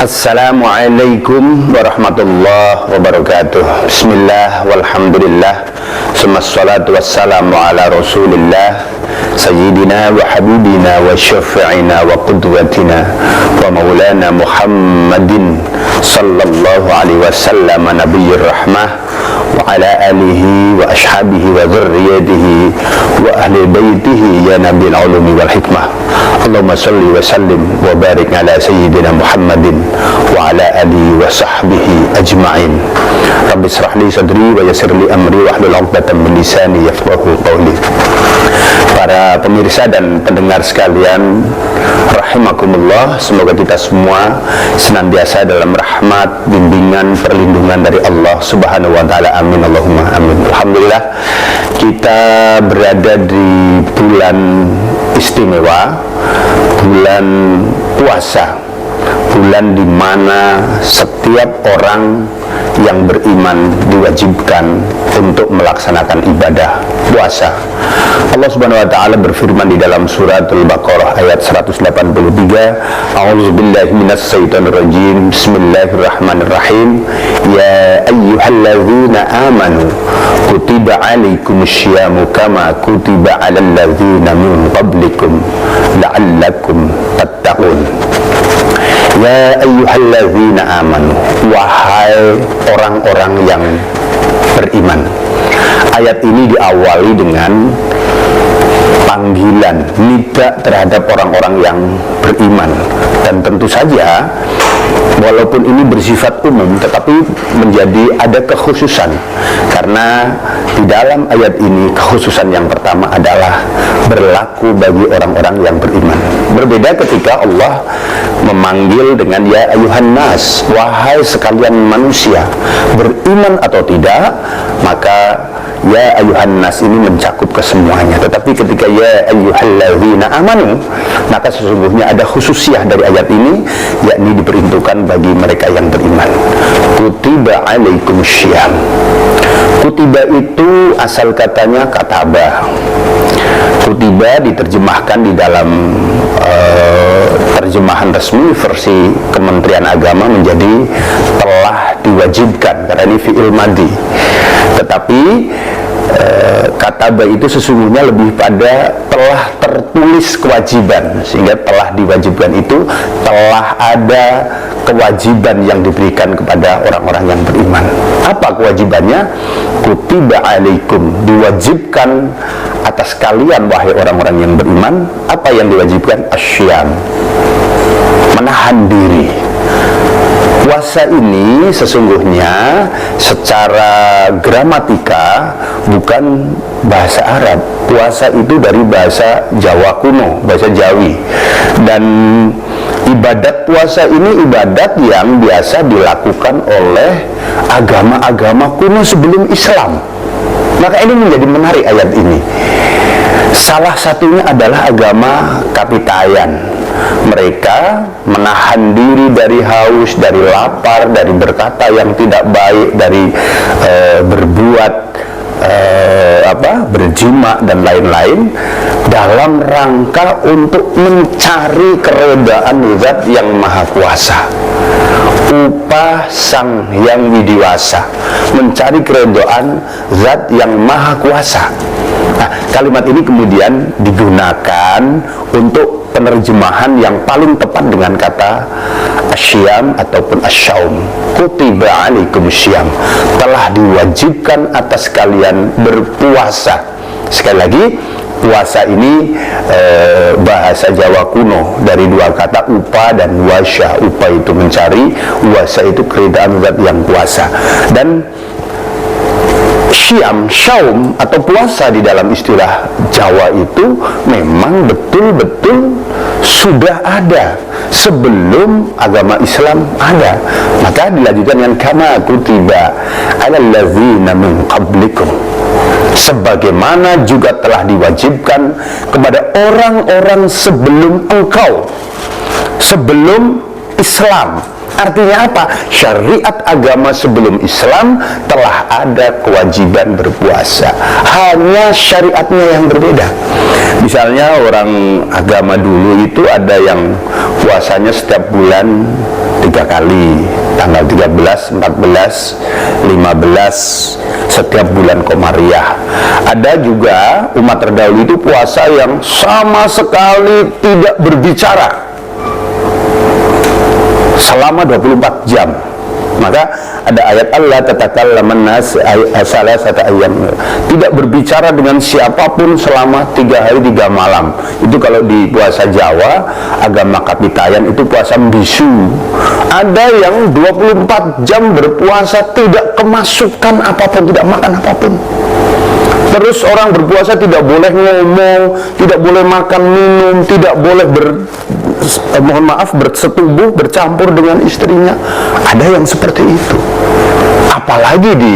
Assalamualaikum warahmatullahi wabarakatuh. Bismillah walhamdulillah, summassalatu wassalamu ala rasulillah, sayyidina wa habibina wa syafi'ina wa qudwatina wa maulana Muhammadin sallallahu alaihi wasallam, nabiyyir rahmah wa ala alihi wa ashabihi wa dzurriyyatihi wa ahli baitihi ya nabiyil ulumi wal hikmah. Allahumma salli wa sallim wa barik ala sayyidina Muhammadin wa ala alihi wa sahbihi ajma'in. Rabbi israh li sadri wa yassir li amri wa hlul 'uqdatam min lisani yafqahu qawli. Para pemirsa dan pendengar sekalian, rahimakumullah, semoga kita semua senantiasa dalam rahmat, bimbingan, perlindungan dari Allah Subhanahu wa taala. Amin Allahumma amin. Alhamdulillah, kita berada di bulan istimewa, bulan puasa, bulan di mana setiap orang yang beriman diwajibkan untuk melaksanakan ibadah puasa. Allah Subhanahu wa taala berfirman di dalam suratul Baqarah ayat 183, A'udzubillahi minasyaitonir rajim. Bismillahirrahmanirrahim. Ya ayyuhalladzina amanu kutiba 'alaikumusyamu kama kutiba 'alal ladzina min qablikum la'allakum tattaqun. Ya ayyuhalladzina amanu, wahai orang-orang yang beriman. Ayat ini diawali dengan panggilan, nida terhadap orang-orang yang beriman. Dan tentu saja walaupun ini bersifat umum, tetapi menjadi ada kekhususan, karena di dalam ayat ini kekhususan yang pertama adalah berlaku bagi orang-orang yang beriman. Berbeda ketika Allah memanggil dengan ya ayuhan nas, wahai sekalian manusia, beriman atau tidak, maka ya ayuhan nas ini mencakup kesemuanya. Tetapi ketika ya ayyuhalladzina amanu, maka sesungguhnya ada khususiyah dari ayat ini, yakni diperuntukkan bagi mereka yang beriman. Kutiba 'alaikumussyam. Kutiba itu asal katanya katabah. Kutiba diterjemahkan di dalam terjemahan resmi versi Kementerian Agama menjadi telah diwajibkan, karena ini fi'il madhi. Tetapi kataba itu sesungguhnya lebih pada telah tertulis kewajiban, sehingga telah diwajibkan itu telah ada kewajiban yang diberikan kepada orang-orang yang beriman. Apa kewajibannya? Kutiba 'alaikum, diwajibkan atas kalian wahai orang-orang yang beriman. Apa yang diwajibkan? Asyam, menahan diri. Puasa ini sesungguhnya secara gramatika bukan bahasa Arab. Puasa itu dari bahasa Jawa kuno, bahasa Jawi. Dan ibadat puasa ini ibadat yang biasa dilakukan oleh agama-agama kuno sebelum Islam. Maka ini menjadi menarik ayat ini. Salah satunya adalah agama Kapitayan. Mereka menahan diri dari haus, dari lapar, dari berkata yang tidak baik, dari berbuat berjima dan lain-lain, dalam rangka untuk mencari keredaan Zat yang Maha Kuasa, upah Sang Hyang Widiwasa, mencari keredaan Zat yang Maha Kuasa. Nah, kalimat ini kemudian digunakan untuk penerjemahan yang paling tepat dengan kata asyam ataupun asyaum. Kutiba 'alaikumussyam, telah diwajibkan atas kalian berpuasa. Sekali lagi, puasa ini bahasa Jawa kuno dari dua kata upa dan wasya. Upa itu mencari, wasa itu keridaan Zat yang kuasa. Dan syam, syaum atau puasa di dalam istilah Jawa itu memang betul-betul sudah ada sebelum agama Islam ada. Maka dilanjutkan dengan kama kutiba 'alal ladzina min qablikum, sebagaimana juga telah diwajibkan kepada orang-orang sebelum engkau, sebelum Islam. Artinya apa? Syariat agama sebelum Islam telah ada kewajiban berpuasa, hanya syariatnya yang berbeda. Misalnya orang agama dulu itu ada yang puasanya setiap bulan 3 kali, tanggal 13, 14, 15 setiap bulan Komariah. Ada juga umat terdahulu itu puasa yang sama sekali tidak berbicara selama 24 jam. Maka ada ayat Allah tatakallaman nas salasata ayyam, tidak berbicara dengan siapapun selama 3 hari 3 malam. Itu kalau di puasa Jawa, agama Kapitayan itu puasa bisu. Ada yang 24 jam berpuasa tidak kemasukan apapun, tidak makan apapun. Terus orang berpuasa tidak boleh ngomong, tidak boleh makan minum, tidak boleh bersetubuh, bercampur dengan istrinya. Ada yang seperti itu. Apalagi di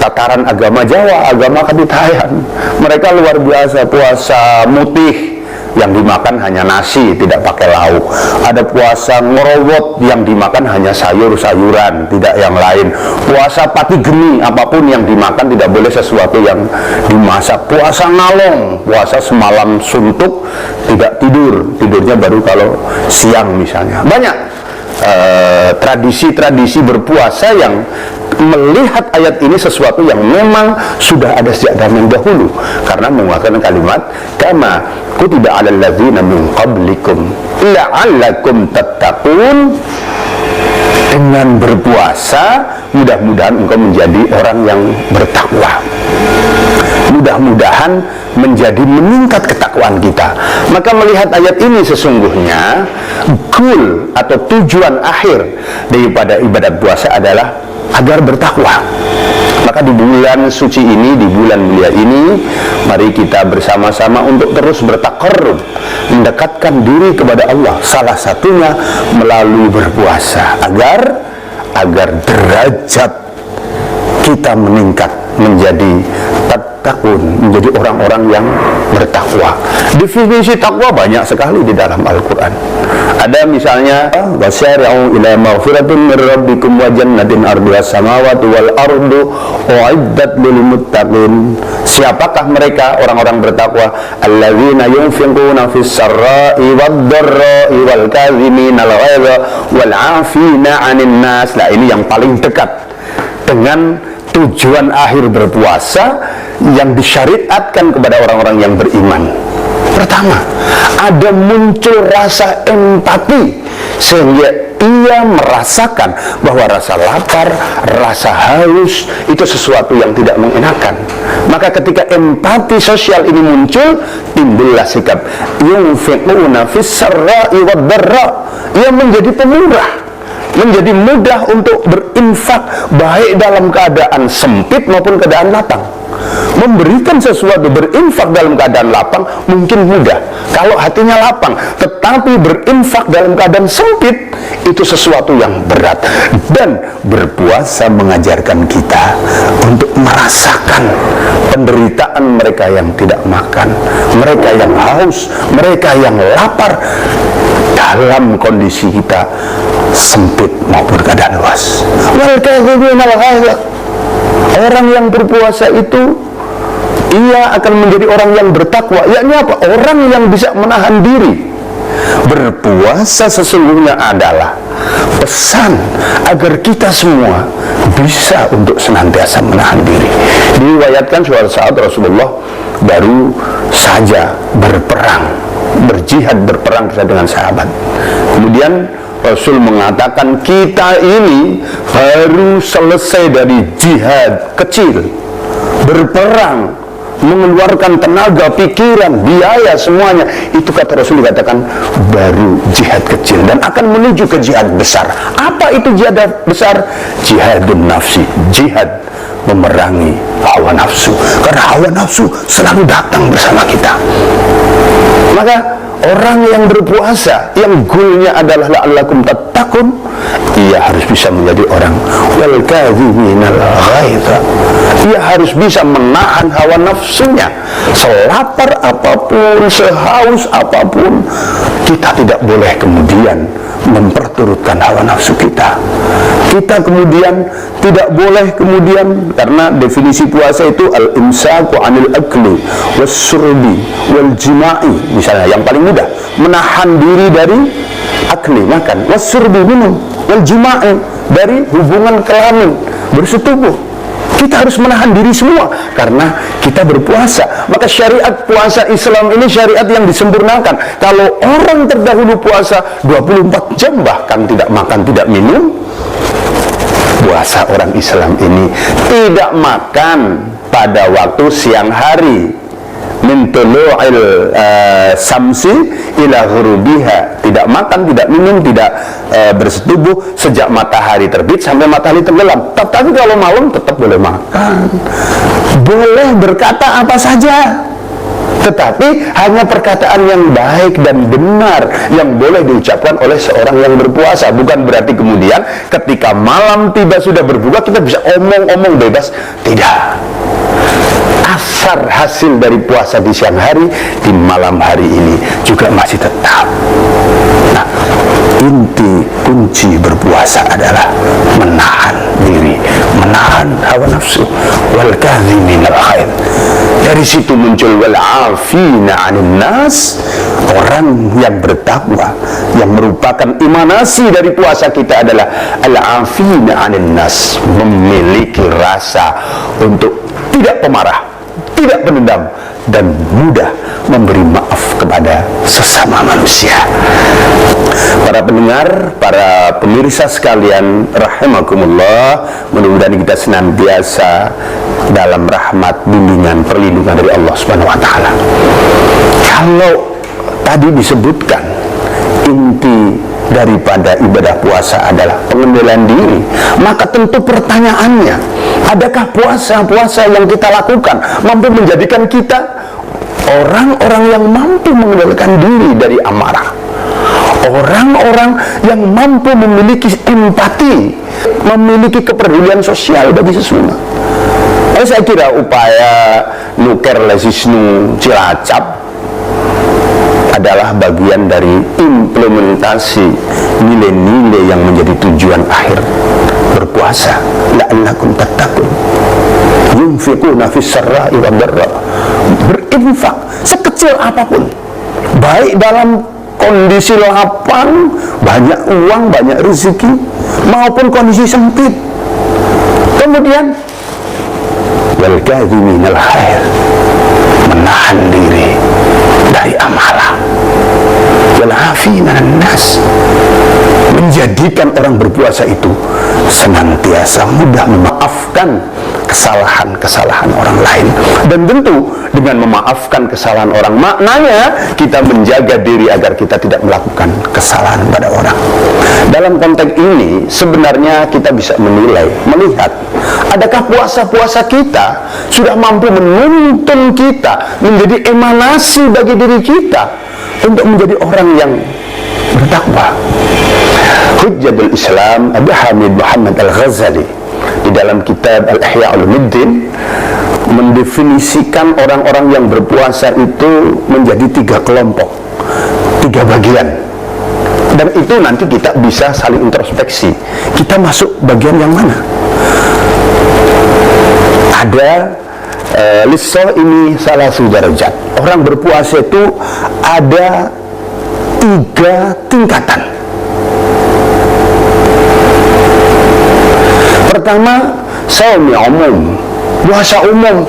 tataran agama Jawa, agama Kapitayan, mereka luar biasa puasa mutih, yang dimakan hanya nasi, tidak pakai lauk. Ada puasa ngerowot, yang dimakan hanya sayur-sayuran, tidak yang lain. Puasa pati geni, apapun yang dimakan tidak boleh sesuatu yang dimasak. Puasa ngalong, puasa semalam suntuk, tidak tidur, tidurnya baru kalau siang misalnya. Banyak tradisi-tradisi berpuasa yang melihat ayat ini sesuatu yang memang sudah ada sejak zaman dahulu, karena menguatkan kalimat kama kutiba 'alal ladzina min qablikum la'allakum tattaqun. Dengan berpuasa mudah-mudahan engkau menjadi orang yang bertakwa, mudah-mudahan menjadi meningkat ketakwaan kita. Maka melihat ayat ini sesungguhnya goal atau tujuan akhir daripada ibadat puasa adalah agar bertakwa. Maka di bulan suci ini, di bulan mulia ini, mari kita bersama-sama untuk terus bertakarrub, mendekatkan diri kepada Allah, salah satunya melalui berpuasa, agar derajat kita meningkat menjadi tattaqun, menjadi orang-orang yang bertakwa. Definisi takwa banyak sekali di dalam Al-Quran. Ada misalnya wasyari'u ila maghfiratin min rabbikum wa jannatin arduha samawati wal ardu uiddat lil muttaqin. Siapakah mereka orang-orang bertakwa? Alladzina yunfiquna fis sarra'i wad dharra'i wal kadhimina al ghaidha wal 'afina 'anil nas. Nah, ini yang paling dekat dengan tujuan akhir berpuasa yang disyariatkan kepada orang-orang yang beriman. Pertama, ada muncul rasa empati sehingga ia merasakan bahwa rasa lapar, rasa haus itu sesuatu yang tidak mengenakan. Maka ketika empati sosial ini muncul, timbullah sikap yunfiquna fis sarra'i wad dharra. Ia menjadi pemurah, menjadi mudah untuk berinfak, baik dalam keadaan sempit maupun keadaan lapang. Memberikan sesuatu, berinfak dalam keadaan lapang mungkin mudah kalau hatinya lapang, tetapi berinfak dalam keadaan sempit itu sesuatu yang berat. Dan berpuasa mengajarkan kita untuk merasakan penderitaan mereka yang tidak makan, mereka yang haus, mereka yang lapar dalam kondisi kita sempit maupun keadaan luas. Orang yang berpuasa itu ia akan menjadi orang yang bertakwa, yakni apa? Orang yang bisa menahan diri. Berpuasa sesungguhnya adalah pesan agar kita semua bisa untuk senantiasa menahan diri. Diriwayatkan suatu saat Rasulullah baru saja berjihad berperang dengan sahabat. Kemudian Rasul mengatakan, kita ini baru selesai dari jihad kecil, berperang, mengeluarkan tenaga, pikiran, biaya, semuanya. Itu kata Rasul dikatakan baru jihad kecil dan akan menuju ke jihad besar. Apa itu jihad besar? Jihadun nafsi, jihad memerangi hawa nafsu. Karena hawa nafsu selalu datang bersama kita. Maka orang yang berpuasa, yang goalnya adalah la'allakum tattaqun, ia harus bisa menjadi orang wal kadhiminal ghaidha. Ia harus bisa menahan hawa nafsunya. Selapar apapun, sehaus apapun, kita tidak boleh kemudian memperturutkan hawa nafsu kita. Kita kemudian tidak boleh kemudian, karena definisi puasa itu al-imsaku anil akli was-surbi wal jima'i, misalnya yang paling mudah, menahan diri dari akli, makan, was-surbi, minum, wal jima'i, dari hubungan kelamin, bersetubuh. Kita harus menahan diri semua karena kita berpuasa. Maka syariat puasa Islam ini syariat yang disempurnakan. Kalau orang terdahulu puasa 24 jam bahkan tidak makan, tidak minum, puasa orang Islam ini tidak makan pada waktu siang hari, min tulu'il samsi ila ghurubiha, tidak makan, tidak minum, tidak bersetubuh sejak matahari terbit sampai matahari tenggelam. Tapi kalau malam tetap boleh makan, boleh berkata apa saja, tetapi hanya perkataan yang baik dan benar yang boleh diucapkan oleh seorang yang berpuasa. Bukan berarti kemudian ketika malam tiba sudah berbuka kita bisa omong-omong bebas, tidak. Asar hasil dari puasa di siang hari, di malam hari ini juga masih tetap. Nah, inti kunci berpuasa adalah menahan diri, menahan hawa nafsu, wal kadhiminal ghaidh. Dari situ muncul wal afina 'anil nas, orang yang bertakwa, yang merupakan emanasi dari puasa kita adalah al afina 'anil nas, memiliki rasa untuk tidak pemarah, tidak pendendam, dan mudah memberi maaf kepada sesama manusia. Para pendengar, para pemirsa sekalian rahimakumullah, mudah-mudahan kita senantiasa dalam rahmat, bimbingan, perlindungan dari Allah Subhanahu wa taala. Kalau tadi disebutkan inti daripada ibadah puasa adalah pengendalian diri, maka tentu pertanyaannya, adakah puasa-puasa yang kita lakukan mampu menjadikan kita orang-orang yang mampu mengendalikan diri dari amarah, orang-orang yang mampu memiliki empati, memiliki kepedulian sosial bagi sesama. Saya kira upaya nuker lesisnu Cilacap adalah bagian dari implementasi nilai-nilai yang menjadi tujuan akhir berpuasa. La'allakum tattaqun, yunfiquna fis sarra'i wad dharra, berinfak sekecil apapun, baik dalam kondisi lapang, banyak uang, banyak rezeki, maupun kondisi sempit. Kemudian wal kadhiminal ghaidh, menahan diri dari amarah, wal afina 'anil nas, menjadikan orang berpuasa itu senantiasa mudah memaafkan kesalahan-kesalahan orang lain. Dan tentu dengan memaafkan kesalahan orang, maknanya kita menjaga diri agar kita tidak melakukan kesalahan pada orang. Dalam konteks ini sebenarnya kita bisa menilai, melihat adakah puasa-puasa kita sudah mampu menuntun kita menjadi emanasi bagi diri kita untuk menjadi orang yang bertakwa. Hujjatul Islam Abu Hamid Muhammad Al-Ghazali di dalam kitab Al-Ihya Ulumuddin mendefinisikan orang-orang yang berpuasa itu menjadi 3 kelompok, 3 bagian. Dan itu nanti kita bisa saling introspeksi, kita masuk bagian yang mana. Ada liso ini salah sudarajat. Orang berpuasa itu ada 3 tingkatan. Pertama, shaumi umum, puasa umum,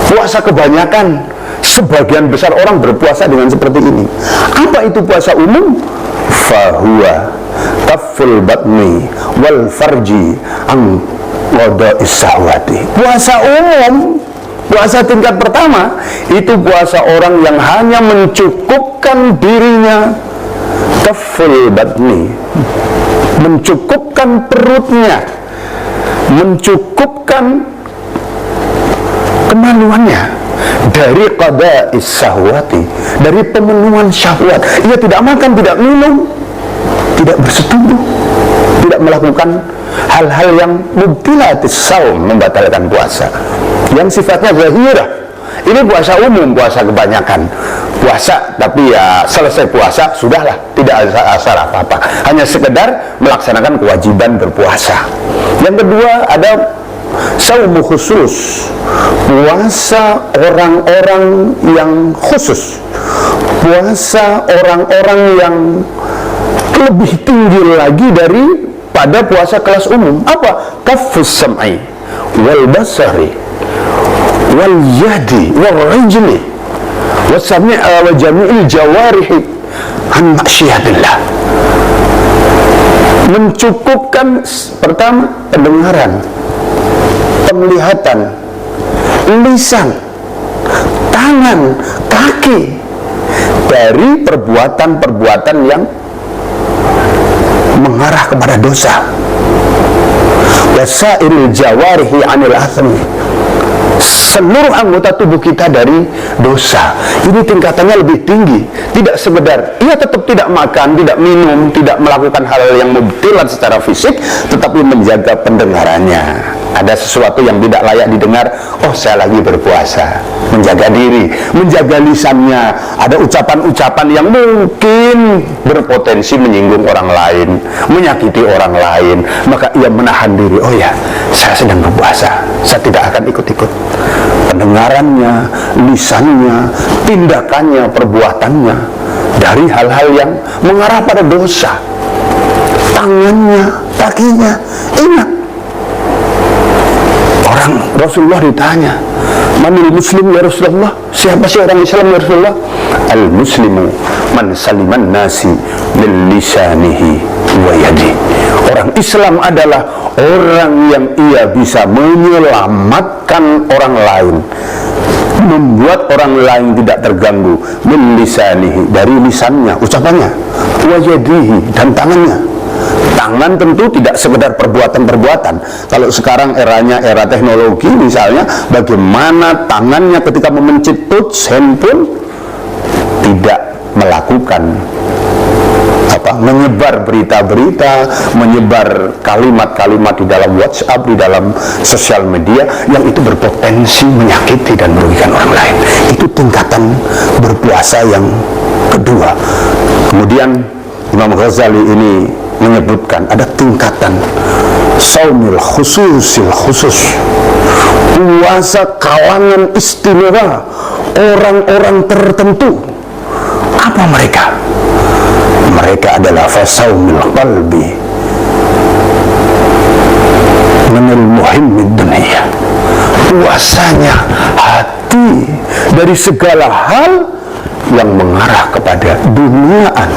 puasa kebanyakan. Sebagian besar orang berpuasa dengan seperti ini. Apa itu puasa umum? Fahuwa kaful batni wal farji an qada'is sahwati. Puasa umum, puasa tingkat pertama, itu puasa orang yang hanya mencukupkan dirinya, kaful batni, mencukupkan perutnya, mencukupkan kemaluannya dari qada'is syahwati, dari pemenuhan syahwat. Ia tidak makan, tidak minum, tidak bersetubuh, tidak melakukan hal-hal yang mubtilatis shaum, membatalkan puasa, yang sifatnya zahirah. Ini puasa umum, puasa kebanyakan. Puasa, tapi ya selesai puasa, sudahlah, tidak ada asar apa-apa. Hanya sekedar melaksanakan kewajiban berpuasa. Yang kedua, ada saumu khusus, puasa orang-orang yang khusus, puasa orang-orang yang lebih tinggi lagi daripada puasa kelas umum. Apa? Kafus sam'i wal basari wal yadi wal rijli wa jami'il jawarihi an maksiatillah. Mencukupkan pertama pendengaran, penglihatan, lisan, tangan, kaki dari perbuatan-perbuatan yang mengarah kepada dosa. Wasairil jawarihi anil athmi, seluruh anggota tubuh kita dari dosa. Ini tingkatannya lebih tinggi. Tidak sekedar ia tetap tidak makan, tidak minum, tidak melakukan hal yang mubtilat secara fisik, tetapi menjaga pendengarannya. Ada sesuatu yang tidak layak didengar, oh saya lagi berpuasa, menjaga diri, menjaga lisannya. Ada ucapan-ucapan yang mungkin berpotensi menyinggung orang lain, menyakiti orang lain, maka ia menahan diri. Oh ya, saya sedang berpuasa, saya tidak akan ikut-ikut. Pendengarannya, lisannya, tindakannya, perbuatannya dari hal-hal yang mengarah pada dosa. Tangannya, kakinya, ingat. Orang Rasulullah ditanya, manil muslim ya Rasulullah, siapa sih orang Islam ya Rasulullah? Al muslimu man saliman nasi min lisanihi wa yadi. Orang Islam adalah orang yang ia bisa menyelamatkan orang lain, membuat orang lain tidak terganggu, min lisanihi, dari lisannya, ucapannya, wa yadihi, dan tangannya. Tangan tentu tidak sekedar perbuatan-perbuatan. Kalau sekarang eranya era teknologi misalnya, bagaimana tangannya ketika memencet touch handphone tidak melakukan menyebar berita-berita, menyebar kalimat-kalimat di dalam WhatsApp, di dalam sosial media yang itu berpotensi menyakiti dan merugikan orang lain. Itu tingkatan berpuasa yang kedua. Kemudian Imam Ghazali ini menyebutkan ada tingkatan saumil khususil khusus, puasa kalangan istimewa, orang-orang tertentu. Apa mereka? Mereka adalah fasaumil qalbi minal muhimmid dunia, puasanya hati dari segala hal yang mengarah kepada duniaan.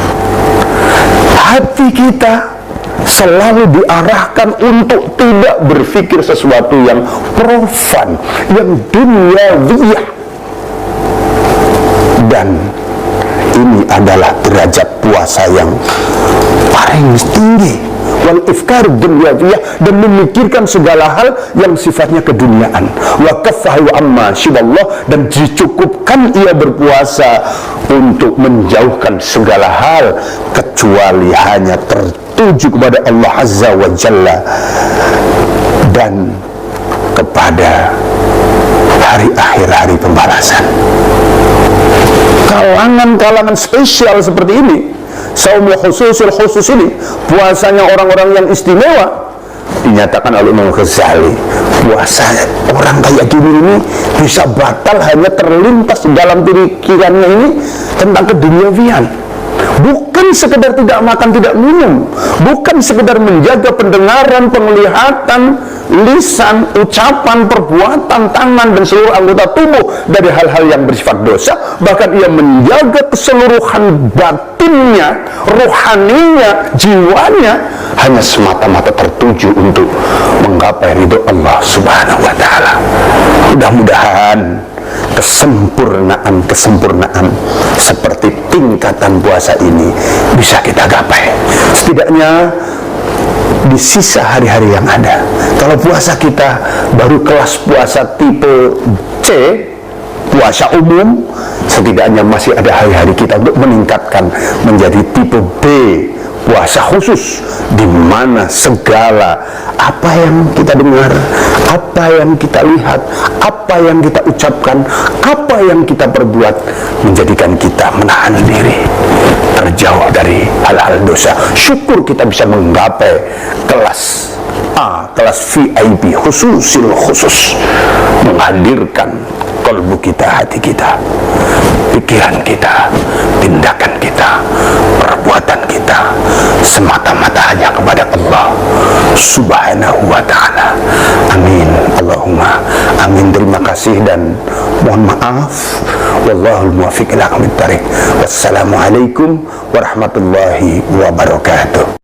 Hati kita selalu diarahkan untuk tidak berpikir sesuatu yang profan, yang duniawiyah. Dan ini adalah derajat puasa yang paling tinggi, wal ifkar dunyawiyah, dan memikirkan segala hal yang sifatnya keduniaan. Wa kaffahu amma siballah, dan dicukupkan ia berpuasa untuk menjauhkan segala hal kecuali hanya tertuju kepada Allah Azza wa Jalla dan kepada hari akhir, hari pembalasan. Kalangan-kalangan spesial seperti ini, saumul khususul khusus ini, puasanya orang-orang yang istimewa, dinyatakan oleh Imam Ghazali, puasa orang kayak gini ini bisa batal hanya terlintas dalam pikirannya ini tentang keduniawian. Bukan sekedar tidak makan, tidak minum, bukan sekedar menjaga pendengaran, penglihatan, lisan, ucapan, perbuatan, tangan, dan seluruh anggota tubuh dari hal-hal yang bersifat dosa. Bahkan ia menjaga keseluruhan batinnya, rohaninya, jiwanya, hanya semata-mata tertuju untuk menggapai ridho Allah Subhanahu wa Ta'ala. Mudah-mudahan kesempurnaan seperti tingkatan puasa ini bisa kita gapai, setidaknya di sisa hari-hari yang ada. Kalau puasa kita baru kelas puasa tipe C, puasa umum, setidaknya masih ada hari-hari kita untuk meningkatkan menjadi tipe B, puasa khusus di mana segala apa yang kita dengar, apa yang kita lihat, apa yang kita ucapkan, apa yang kita perbuat menjadikan kita menahan diri, terjauh dari hal-hal dosa. Syukur kita bisa menggapai kelas A, kelas VIP, khususil khusus, menghadirkan kalbu kita, hati kita, pikiran kita, tindakan kita, perbuatan kita semata-mata hanya kepada Allah Subhanahu wa ta'ala. Amin, Allahumma amin. Terima kasih dan mohon maaf. Wallahul muwaffiq ila aqwamit thariq. Wassalamualaikum warahmatullahi wabarakatuh.